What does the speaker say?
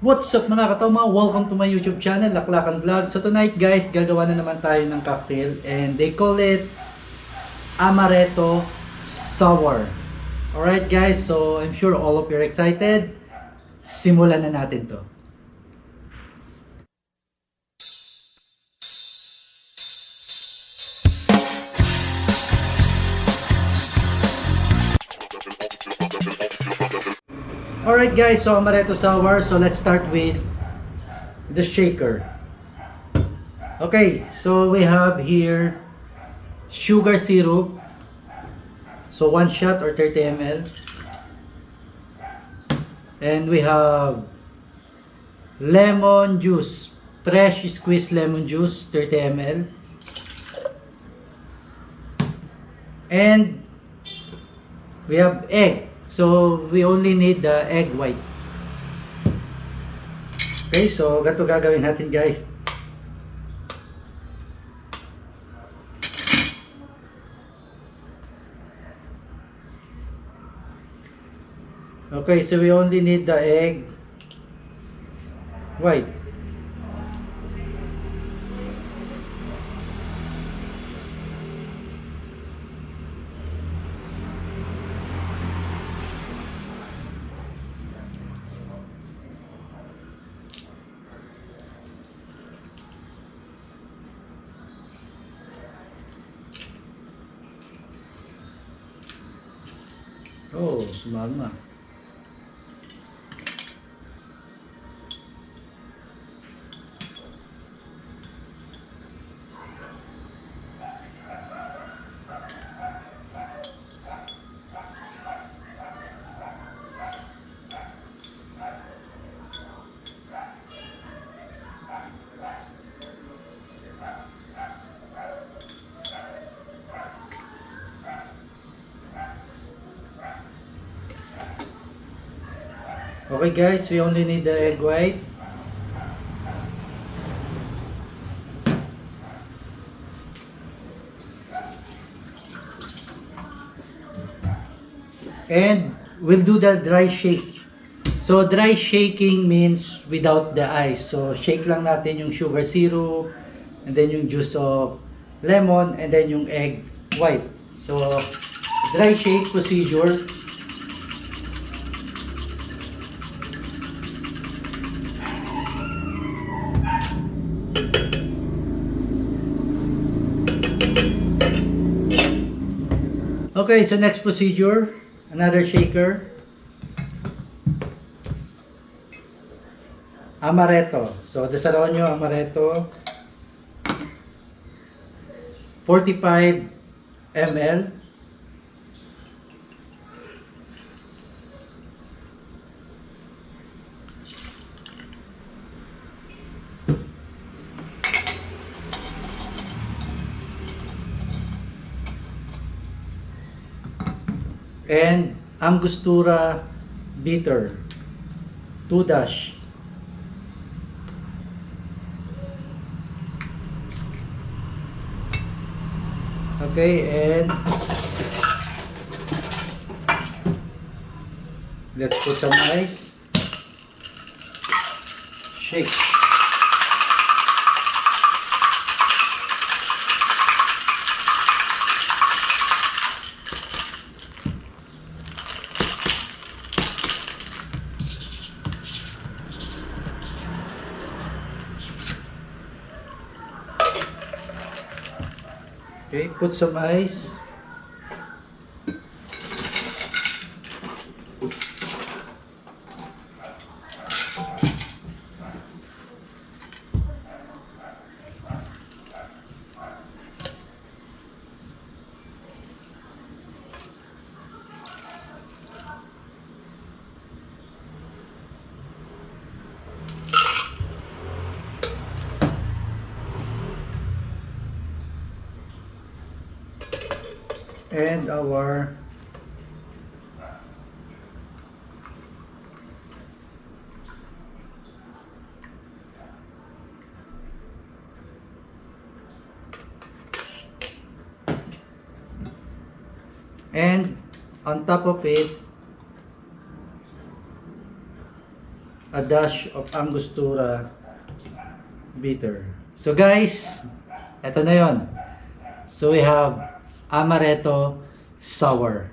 What's up mga katoma? Welcome to my YouTube channel, Laklakan Vlog. So tonight guys, gagawa na naman tayo ng cocktail and they call it Amaretto Sour. Alright guys, so I'm sure all of you are excited. Simulan na natin to. Alright guys, so Amaretto Sour. So let's start with the shaker. Okay, so we have here sugar syrup. So 1 shot or 30 ml. And we have lemon juice, fresh squeezed lemon juice, 30 ml. And we have egg. So we only need the egg white. Okay, so ganito gagawin natin guys. Okay, so we only need the egg white. Oh, sumalma. Okay guys, we only need the egg white. And we'll do the dry shake. So dry shaking means without the ice. So shake lang natin yung sugar syrup, and then yung juice of lemon, and then yung egg white. So dry shake procedure. Okay, so next procedure, another shaker. Amaretto. So dasalon nyo amaretto. 45 ml. And Angostura bitter 2 dash. Okay, and let's put some ice. Shake. Okay, put some ice. And our on top of it a dash of Angostura bitter. So guys, eto na yon. So we have Amaretto Sour.